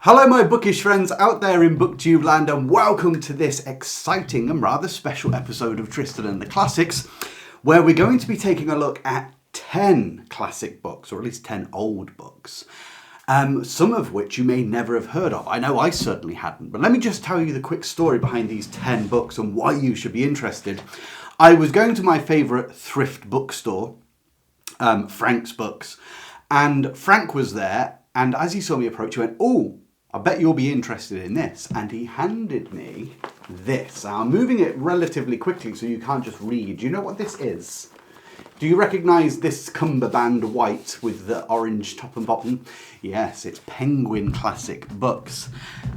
Hello my bookish friends out there in booktube land, and welcome to this exciting and rather special episode of Tristan and the Classics, where we're going to be taking a look at 10 classic books, or at least 10 old books, some of which you may never have heard of. I know I certainly hadn't, but let me just tell you the quick story behind these 10 books and why you should be interested. I was going to my favourite thrift bookstore, Frank's Books, and Frank was there, and as he saw me approach, he went, "Oh, I bet you'll be interested in this." And he handed me this. Now, I'm moving it relatively quickly so you can't just read. Do you know what this is? Do you recognise this cummerbund white with the orange top and bottom? Yes, it's Penguin Classic Books.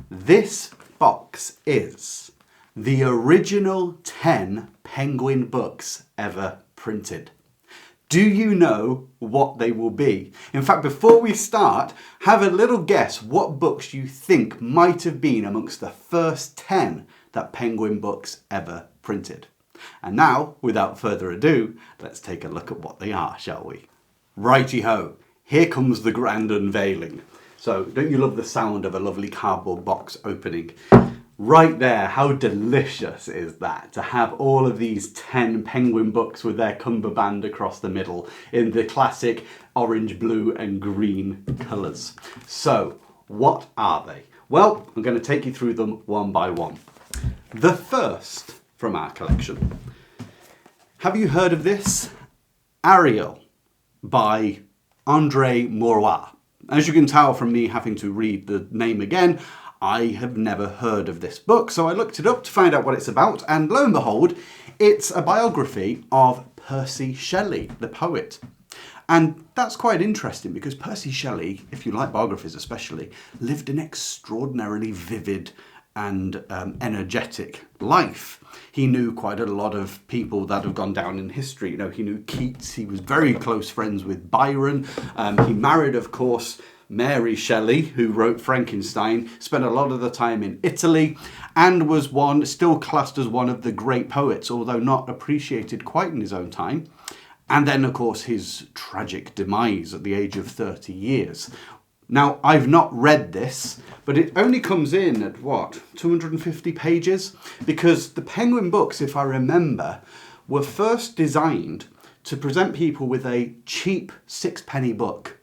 This box is the original 10 Penguin books ever printed. Do you know what they will be? In fact, before we start, have a little guess what books you think might have been amongst the first 10 that Penguin Books ever printed. And now, without further ado, let's take a look at what they are, shall we? Righty-ho, here comes the grand unveiling. So, don't you love the sound of a lovely cardboard box opening? Right there, how delicious is that, to have all of these 10 Penguin books with their cummerbund across the middle in the classic orange, blue and green colours. So, what are they? Well, I'm going to take you through them one by one. The first from our collection. Have you heard of this? Ariel by André Maurois. As you can tell from me having to read the name again, I have never heard of this book, so I looked it up to find out what it's about, and lo and behold, it's a biography of Percy Shelley, the poet. And that's quite interesting because Percy Shelley, if you like biographies especially, lived an extraordinarily vivid and energetic life. He knew quite a lot of people that have gone down in history. You know, he knew Keats, he was very close friends with Byron, he married, of course, Mary Shelley, who wrote Frankenstein, spent a lot of the time in Italy, and was still classed as one of the great poets, although not appreciated quite in his own time. And then, of course, his tragic demise at the age of 30 years. Now, I've not read this, but it only comes in at, 250 pages? Because the Penguin books, if I remember, were first designed to present people with a cheap sixpenny book,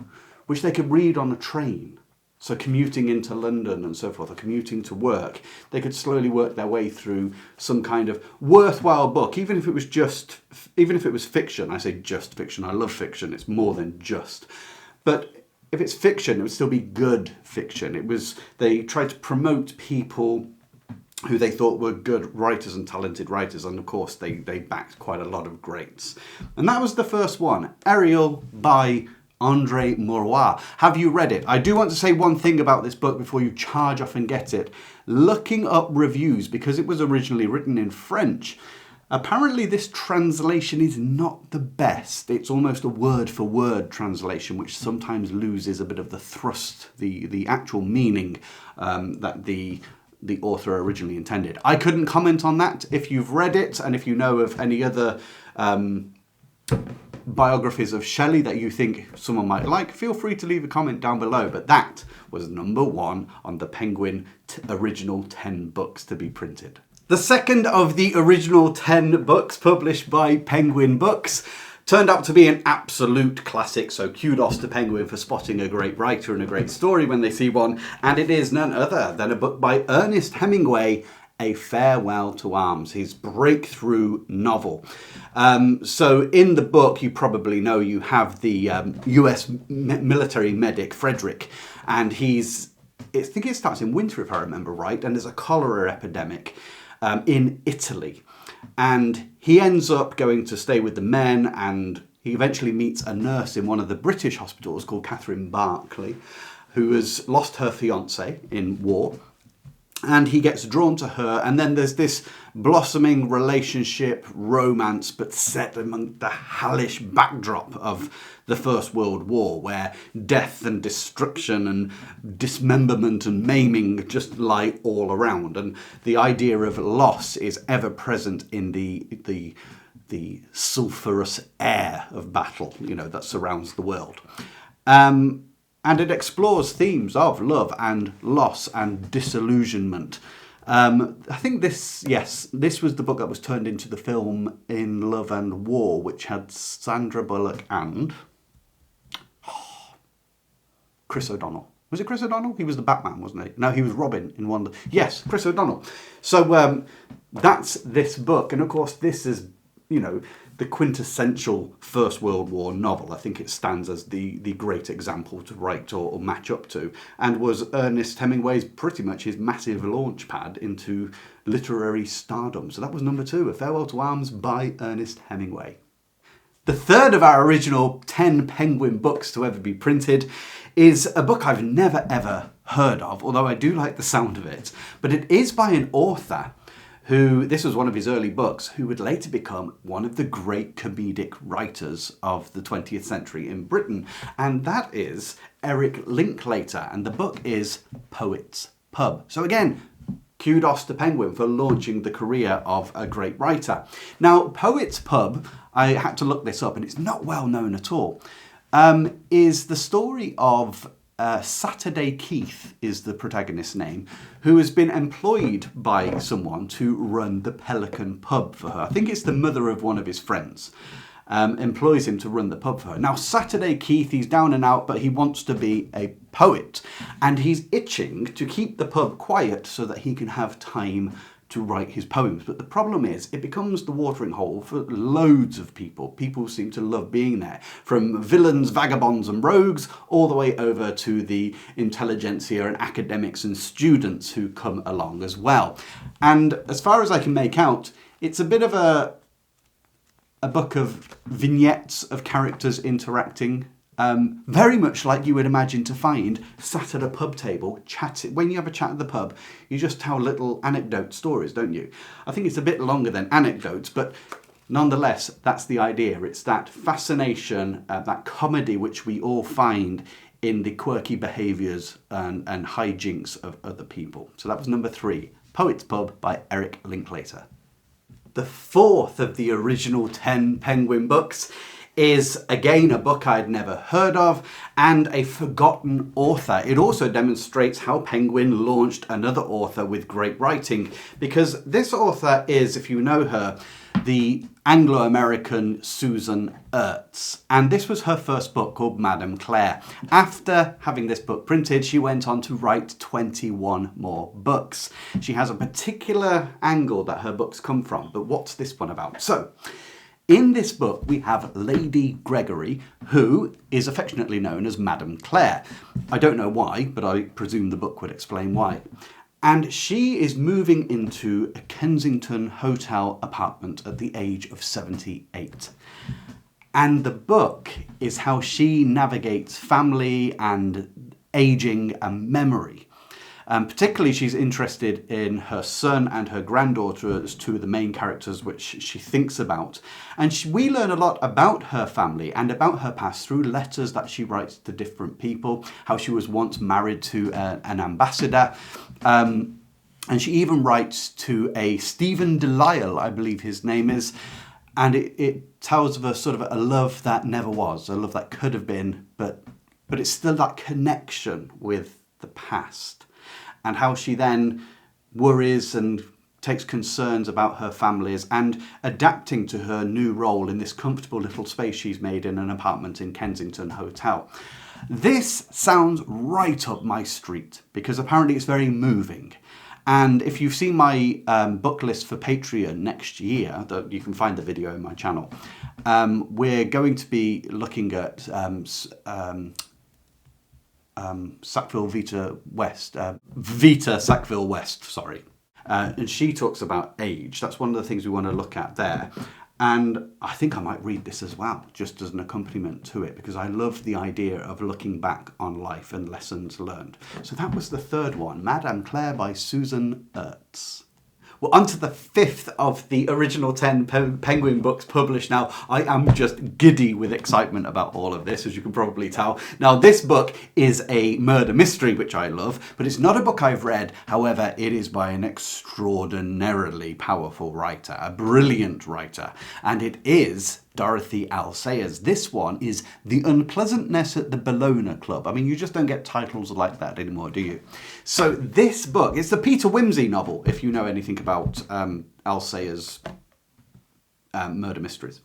which they could read on a train. So commuting into London and so forth, or commuting to work, they could slowly work their way through some kind of worthwhile book, even if it was fiction. I say just fiction. I love fiction. It's more than just. But if it's fiction, it would still be good fiction. They tried to promote people who they thought were good writers and talented writers, and of course they backed quite a lot of greats. And that was the first one, Ariel by André Maurois. Have you read it? I do want to say one thing about this book before you charge off and get it. Looking up reviews, because it was originally written in French, apparently this translation is not the best. It's almost a word-for-word translation, which sometimes loses a bit of the thrust, the actual meaning that the author originally intended. I couldn't comment on that. If you've read it, and if you know of any other biographies of Shelley that you think someone might like, feel free to leave a comment down below. But that was number 1 on the Penguin original 10 books to be printed. The second of the original 10 books published by Penguin Books turned out to be an absolute classic, so kudos to Penguin for spotting a great writer and a great story when they see one, and it is none other than a book by Ernest Hemingway, A Farewell to Arms, his breakthrough novel. So in the book, you probably know, you have the US military medic, Frederick, and I think it starts in winter if I remember right, and there's a cholera epidemic in Italy. And he ends up going to stay with the men, and he eventually meets a nurse in one of the British hospitals called Catherine Barclay, who has lost her fiancé in war. And he gets drawn to her, and then there's this blossoming relationship, romance, but set among the hellish backdrop of the First World War, where death and destruction and dismemberment and maiming just lie all around. And the idea of loss is ever present in the sulphurous air of battle, that surrounds the world. and it explores themes of love and loss and disillusionment. I think this was the book that was turned into the film In Love and War, which had Sandra Bullock and Chris O'Donnell. Was it Chris O'Donnell? He was the Batman, wasn't he? No, he was Robin in one. Yes, Chris O'Donnell. So that's this book, and of course this is, the quintessential First World War novel. I think it stands as the great example to write or match up to, and was Ernest Hemingway's pretty much his massive launch pad into literary stardom. So that was number 2, A Farewell to Arms by Ernest Hemingway. The third of our original 10 Penguin books to ever be printed is a book I've never ever heard of, although I do like the sound of it. But it is by an author who, this was one of his early books, who would later become one of the great comedic writers of the 20th century in Britain. And that is Eric Linklater. And the book is Poets Pub. So again, kudos to Penguin for launching the career of a great writer. Now, Poets Pub, I had to look this up and it's not well known at all, is the story of Saturday Keith is the protagonist's name, who has been employed by someone to run the Pelican pub for her. I think it's the mother of one of his friends. Employs him to run the pub for her. Now, Saturday Keith, he's down and out, but he wants to be a poet. And he's itching to keep the pub quiet so that he can have time to write his poems. But the problem is, it becomes the watering hole for loads of people. People seem to love being there, from villains, vagabonds and rogues, all the way over to the intelligentsia and academics and students who come along as well. And as far as I can make out, it's a bit of a book of vignettes of characters interacting, very much like you would imagine to find sat at a pub table, chatting. When you have a chat at the pub, you just tell little anecdote stories, don't you? I think it's a bit longer than anecdotes, but nonetheless, that's the idea. It's that fascination, that comedy which we all find in the quirky behaviours and hijinks of other people. So that was number 3, Poets Pub by Eric Linklater. The fourth of the original 10 Penguin books is again a book I'd never heard of and a forgotten author. It also demonstrates how Penguin launched another author with great writing, because this author is, if you know her, the Anglo-American Susan Ertz. And this was her first book called Madame Claire. After having this book printed, she went on to write 21 more books. She has a particular angle that her books come from, but what's this one about? So, in this book, we have Lady Gregory, who is affectionately known as Madame Claire. I don't know why, but I presume the book would explain why. And she is moving into a Kensington hotel apartment at the age of 78. And the book is how she navigates family and aging and memory. Particularly, she's interested in her son and her granddaughter as two of the main characters which she thinks about. And we learn a lot about her family and about her past through letters that she writes to different people, how she was once married to an ambassador. And she even writes to a Stephen Delisle, I believe his name is. And it tells of a sort of a love that never was, a love that could have been, but it's still that connection with the past. And how she then worries and takes concerns about her families and adapting to her new role in this comfortable little space she's made in an apartment in Kensington Hotel. This sounds right up my street because apparently it's very moving. And if you've seen my book list for Patreon next year, you can find the video in my channel, we're going to be looking at Sackville Vita West, Vita Sackville West, sorry. And she talks about age. That's one of the things we want to look at there. And I think I might read this as well, just as an accompaniment to it, because I love the idea of looking back on life and lessons learned. So that was the third one, Madame Claire by Susan Ertz. Well, on to the fifth of the original 10 Penguin books published now. I am just giddy with excitement about all of this, as you can probably tell. Now, this book is a murder mystery, which I love, but it's not a book I've read. However, it is by an extraordinarily powerful writer, a brilliant writer, and it is Dorothy L. Sayers. This one is The Unpleasantness at the Bellona Club. I mean, you just don't get titles like that anymore, do you? So this book, it's the Peter Wimsey novel, if you know anything about L. Sayers' murder mysteries.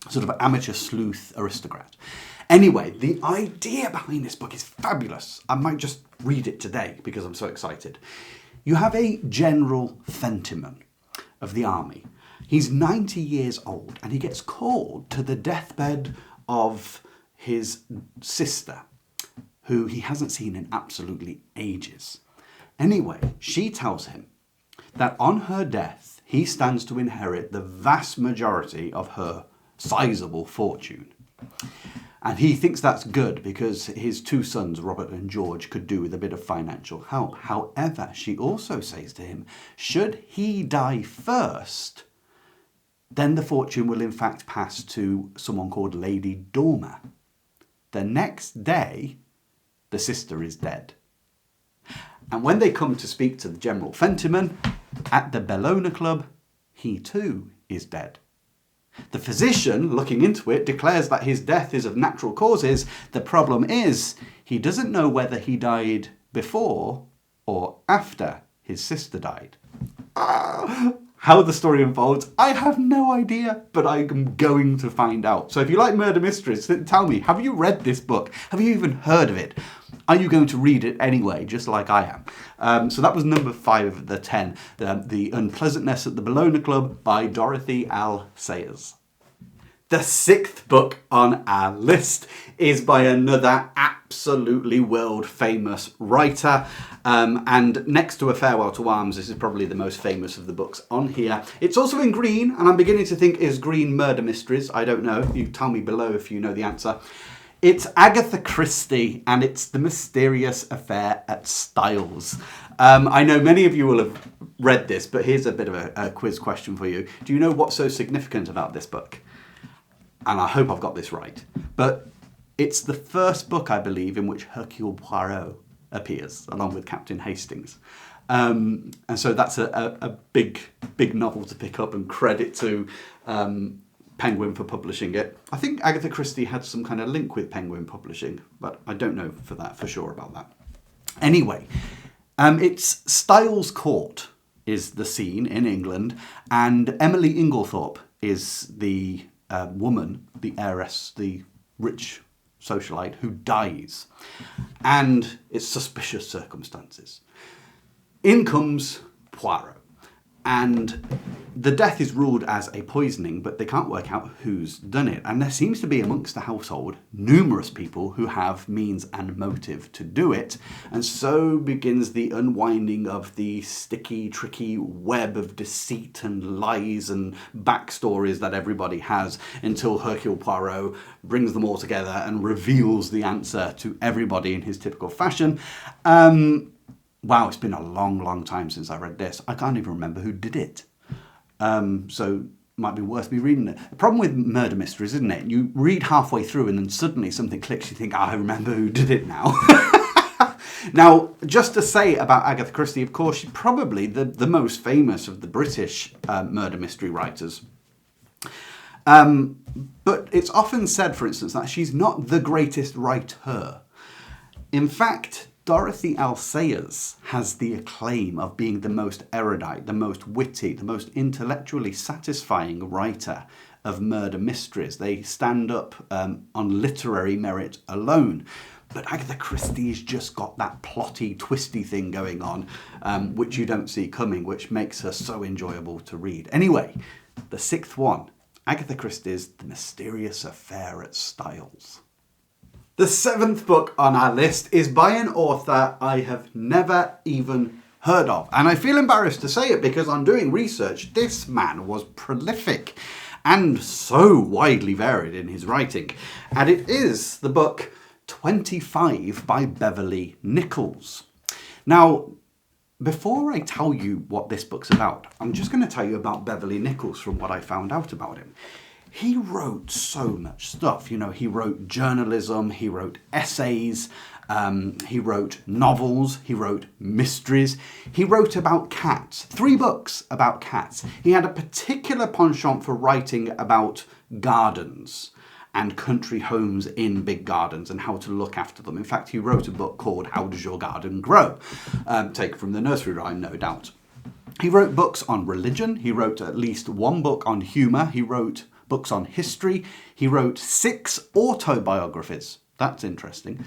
Sort of amateur sleuth aristocrat. Anyway, the idea behind this book is fabulous. I might just read it today because I'm so excited. You have a General Fentiman of the army. He's 90 years old and he gets called to the deathbed of his sister, who he hasn't seen in absolutely ages. Anyway, she tells him that on her death, he stands to inherit the vast majority of her sizable fortune. And he thinks that's good because his two sons, Robert and George, could do with a bit of financial help. However, she also says to him, should he die first, then the fortune will in fact pass to someone called Lady Dormer. The next day, the sister is dead. And when they come to speak to the General Fentiman at the Bellona Club, he too is dead. The physician, looking into it, declares that his death is of natural causes. The problem is, he doesn't know whether he died before or after his sister died. How the story unfolds, I have no idea, but I am going to find out. So if you like murder mysteries, tell me, have you read this book? Have you even heard of it? Are you going to read it anyway, just like I am? So that was number 5 of the 10, The Unpleasantness at the Bellona Club by Dorothy L. Sayers. The 6th book on our list is by another absolutely world-famous writer. And next to A Farewell to Arms, this is probably the most famous of the books on here. It's also in green, and I'm beginning to think, is green murder mysteries? I don't know. You tell me below if you know the answer. It's Agatha Christie, and it's The Mysterious Affair at Styles. I know many of you will have read this, but here's a bit of a quiz question for you. Do you know what's so significant about this book? And I hope I've got this right. But it's the first book, I believe, in which Hercule Poirot appears, along with Captain Hastings. And so that's a big novel to pick up, and credit to Penguin for publishing it. I think Agatha Christie had some kind of link with Penguin Publishing, but I don't know for sure about that. Anyway, it's Styles Court is the scene in England, and Emily Inglethorpe is the woman, the heiress, the rich socialite who dies. And it's suspicious circumstances. In comes Poirot. And the death is ruled as a poisoning, but they can't work out who's done it. And there seems to be amongst the household numerous people who have means and motive to do it. And so begins the unwinding of the sticky, tricky web of deceit and lies and backstories that everybody has, until Hercule Poirot brings them all together and reveals the answer to everybody in his typical fashion. Wow, it's been a long time since I read this. I can't even remember who did it. So might be worth me reading it. The problem with murder mysteries, isn't it? You read halfway through and then suddenly something clicks. You think, I remember who did it now. Now, just to say about Agatha Christie, of course, she's probably the most famous of the British murder mystery writers. But it's often said, for instance, that she's not the greatest writer. In fact, Dorothy L. Sayers has the acclaim of being the most erudite, the most witty, the most intellectually satisfying writer of murder mysteries. They stand up on literary merit alone. But Agatha Christie's just got that plotty, twisty thing going on, which you don't see coming, which makes her so enjoyable to read. Anyway, the 6th one, Agatha Christie's The Mysterious Affair at Styles. The 7th book on our list is by an author I have never even heard of. And I feel embarrassed to say it because I'm doing research. This man was prolific and so widely varied in his writing. And it is the book 25 by Beverly Nichols. Now, before I tell you what this book's about, I'm just going to tell you about Beverly Nichols from what I found out about him. He wrote so much stuff. You know, he wrote journalism, he wrote essays, He wrote novels, he wrote mysteries, he wrote about cats, 3 books about cats. He had a particular penchant for writing about gardens and country homes in big gardens and how to look after them. In fact, he wrote a book called How Does Your Garden Grow? Taken from the nursery rhyme, no doubt. He wrote books on religion, he wrote at least 1 book on humour, he wrote books on history, he wrote 6 autobiographies. That's interesting.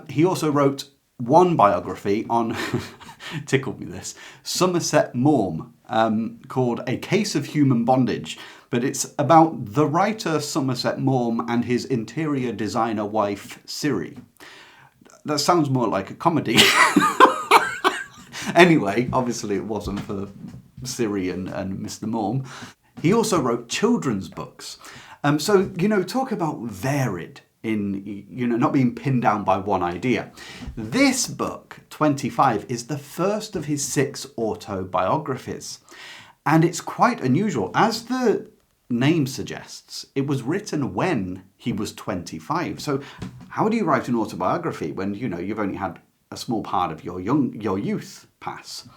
He also wrote 1 biography on, tickled me this, Somerset Maugham, called A Case of Human Bondage. But it's about the writer Somerset Maugham and his interior designer wife, Siri. That sounds more like a comedy. Anyway, obviously it wasn't for Siri and Mr. Maugham. He also wrote children's books. So, talk about varied in, not being pinned down by one idea. This book, 25, is the first of his 6 autobiographies. And it's quite unusual. As the name suggests, it was written when he was 25. So how do you write an autobiography when, you've only had a small part of your youth pass?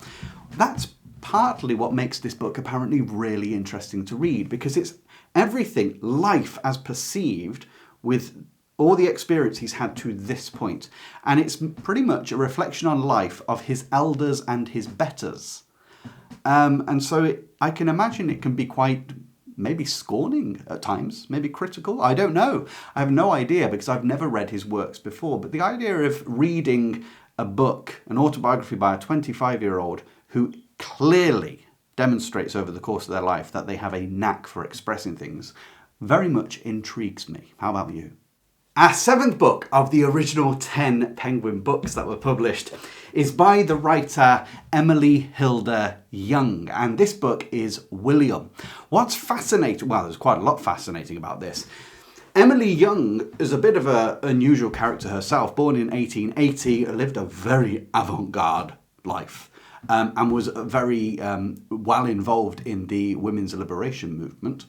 That's partly what makes this book apparently really interesting to read, because it's everything, life as perceived, with all the experience he's had to this point. And it's pretty much a reflection on life of his elders and his betters. And so I can imagine it can be quite maybe scorning at times, maybe critical. I don't know. I have no idea because I've never read his works before. But the idea of reading a book, an autobiography by a 25-year-old who clearly demonstrates over the course of their life that they have a knack for expressing things, very much intrigues me. How about you? Our 7th book of the original 10 Penguin books that were published is by the writer Emily Hilda Young, and this book is William. What's fascinating, well, there's quite a lot fascinating about this. Emily Young is a bit of an unusual character herself. Born in 1880, lived a very avant-garde life, and was very well involved in the women's liberation movement.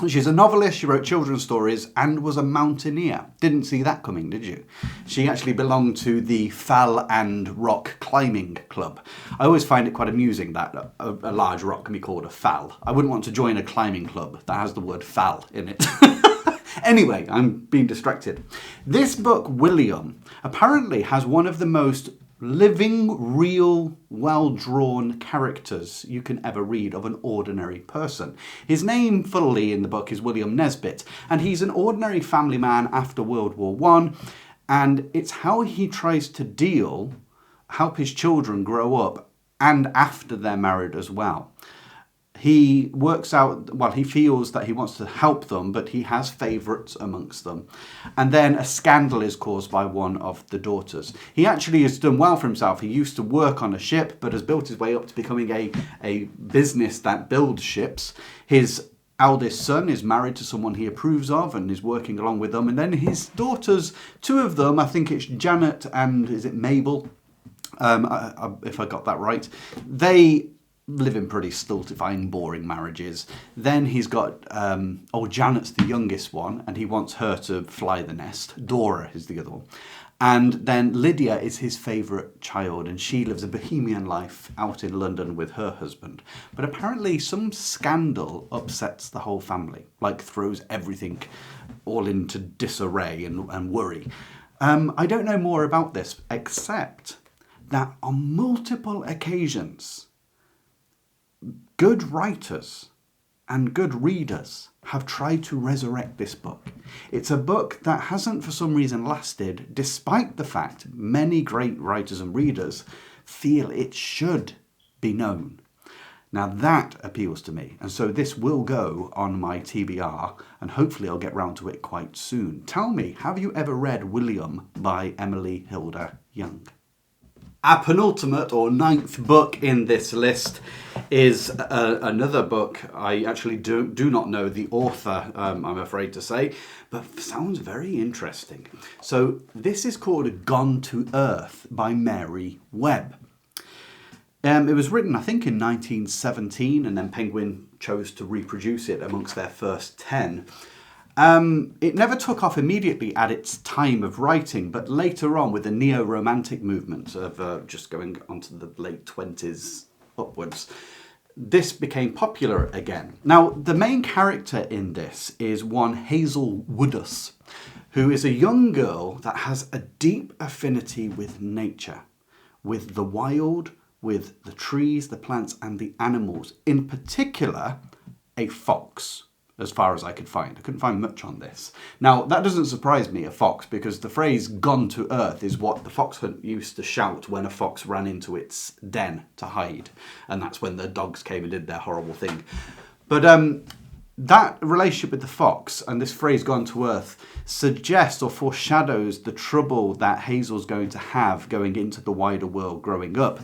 She's a novelist, she wrote children's stories, and was a mountaineer. Didn't see that coming, did you? She actually belonged to the Fell and Rock Climbing Club. I always find it quite amusing that a large rock can be called a fell. I wouldn't want to join a climbing club that has the word fell in it. Anyway, I'm being distracted. This book, William, apparently has one of the most living, real, well-drawn characters you can ever read of an ordinary person. His name, funnily, in the book is William Nesbit, and he's an ordinary family man after World War I, and it's how he tries to help his children grow up, and after they're married as well. He works out, well, he feels that he wants to help them, but he has favourites amongst them. And then a scandal is caused by one of the daughters. He actually has done well for himself. He used to work on a ship, but has built his way up to becoming a business that builds ships. His eldest son is married to someone he approves of and is working along with them. And then his daughters, 2 of them, I think it's Janet and, is it Mabel? If I got that right. They live in pretty stultifying, boring marriages. Then he's got, Janet's the youngest one, and he wants her to fly the nest. Dora is the other one. And then Lydia is his favourite child, and she lives a bohemian life out in London with her husband. But apparently some scandal upsets the whole family, like throws everything all into disarray and worry. I don't know more about this, except that on multiple occasions, good writers and good readers have tried to resurrect this book. It's a book that hasn't for some reason lasted, despite the fact many great writers and readers feel it should be known. Now that appeals to me, and so this will go on my TBR, and hopefully I'll get round to it quite soon. Tell me, have you ever read William by Emily Hilda Young? Our penultimate or 9th book in this list is another book. I actually do not know the author, I'm afraid to say, but sounds very interesting. So this is called Gone to Earth by Mary Webb. It was written, I think, in 1917, and then Penguin chose to reproduce it amongst their first 10. It never took off immediately at its time of writing, but later on with the neo-romantic movement of just going onto the late 20s upwards, this became popular again. Now, the main character in this is one Hazel Woodus, who is a young girl that has a deep affinity with nature, with the wild, with the trees, the plants, and the animals. In particular, a fox, as far as I could find. I couldn't find much on this. Now, that doesn't surprise me, a fox, because the phrase "gone to earth" is what the fox hunt used to shout when a fox ran into its den to hide. And that's when the dogs came and did their horrible thing. But that relationship with the fox and this phrase "gone to earth" suggests or foreshadows the trouble that Hazel's going to have going into the wider world growing up.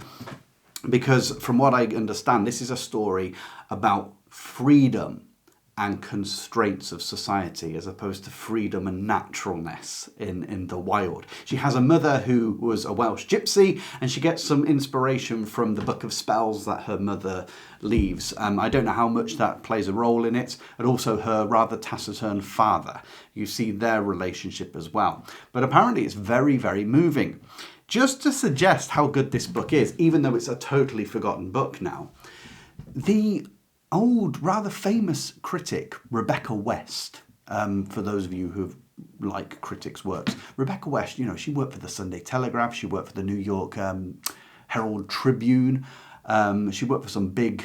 Because from what I understand, this is a story about freedom and constraints of society as opposed to freedom and naturalness in the wild. She has a mother who was a Welsh gypsy, and she gets some inspiration from the book of spells that her mother leaves. I don't know how much that plays a role in it, and also her rather taciturn father. You see their relationship as well. But apparently it's very, very moving. Just to suggest how good this book is, even though it's a totally forgotten book now, the old, rather famous critic, Rebecca West, for those of you who like critics' works. Rebecca West, she worked for the Sunday Telegraph, she worked for the New York Herald Tribune, she worked for some big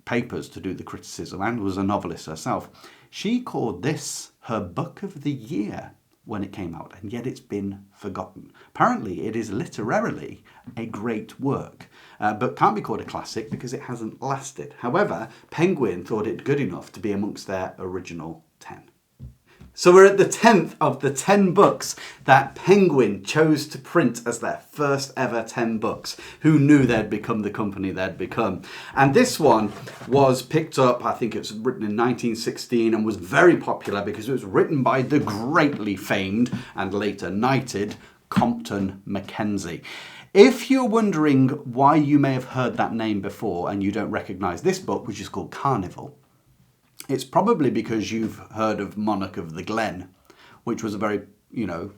papers to do the criticism and was a novelist herself. She called this her book of the year when it came out, and yet it's been forgotten. Apparently it is literarily a great work, but can't be called a classic because it hasn't lasted. However, Penguin thought it good enough to be amongst their original 10. So we're at the 10th of the 10 books that Penguin chose to print as their first ever 10 books. Who knew they'd become the company they'd become? And this one was picked up, I think it was written in 1916, and was very popular because it was written by the greatly famed and later knighted Compton Mackenzie. If you're wondering why you may have heard that name before and you don't recognise this book, which is called Carnival, it's probably because you've heard of Monarch of the Glen, which was a very,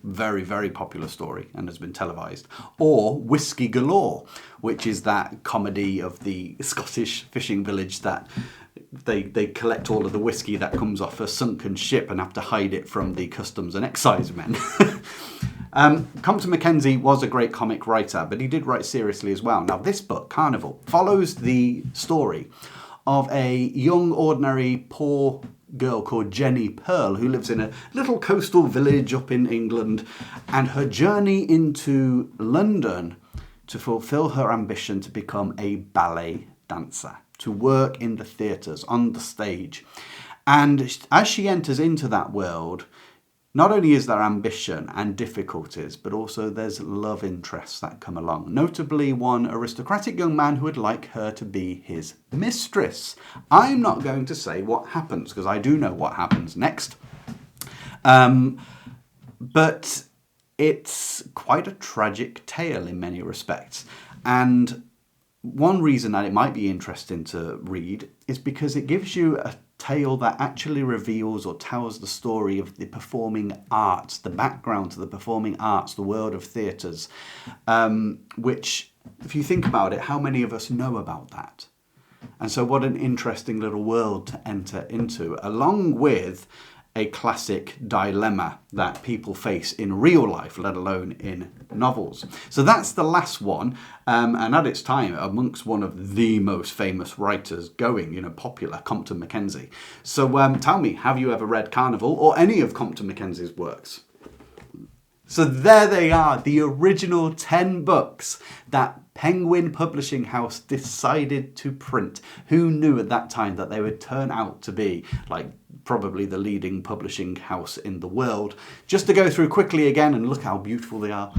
very, very popular story and has been televised. Or Whiskey Galore, which is that comedy of the Scottish fishing village that they collect all of the whiskey that comes off a sunken ship and have to hide it from the customs and excise men. Compton Mackenzie was a great comic writer, but he did write seriously as well. Now, this book, Carnival, follows the story of a young, ordinary, poor girl called Jenny Pearl, who lives in a little coastal village up in England, and her journey into London to fulfill her ambition to become a ballet dancer, to work in the theatres, on the stage. And as she enters into that world, not only is there ambition and difficulties, but also there's love interests that come along. Notably, one aristocratic young man who would like her to be his mistress. I'm not going to say what happens, because I do know what happens next. But it's quite a tragic tale in many respects. And one reason that it might be interesting to read is because it gives you a tale that actually reveals or tells the story of the performing arts, the background to the performing arts, the world of theatres, which, if you think about it, how many of us know about that? And so what an interesting little world to enter into, along with a classic dilemma that people face in real life, let alone in novels. So that's the last one, and at its time, amongst one of the most famous writers going, popular, Compton Mackenzie. So tell me, have you ever read Carnival or any of Compton Mackenzie's works? So there they are, the original 10 books that Penguin Publishing House decided to print. Who knew at that time that they would turn out to be probably the leading publishing house in the world? Just to go through quickly again, and look how beautiful they are.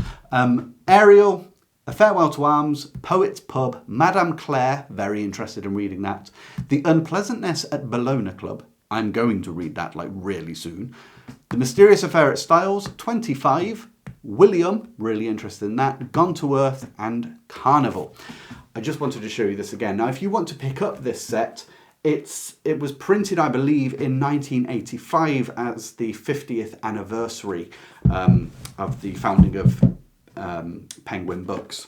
Ariel, A Farewell to Arms, Poet's Pub, Madame Claire, very interested in reading that. The Unpleasantness at Bellona Club, I'm going to read that really soon. The Mysterious Affair at Styles, 25. William, really interested in that. Gone to Earth, and Carnival. I just wanted to show you this again. Now, if you want to pick up this set, It was printed, I believe, in 1985 as the 50th anniversary of the founding of Penguin Books.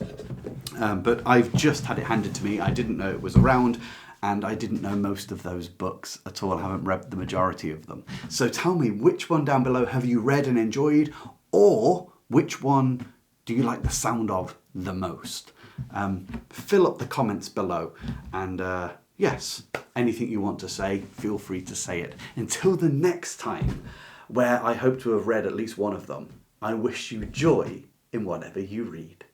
But I've just had it handed to me. I didn't know it was around, and I didn't know most of those books at all. I haven't read the majority of them. So tell me, which one down below have you read and enjoyed, or which one do you like the sound of the most? Fill up the comments below, and yes, anything you want to say, feel free to say it. Until the next time, where I hope to have read at least one of them, I wish you joy in whatever you read.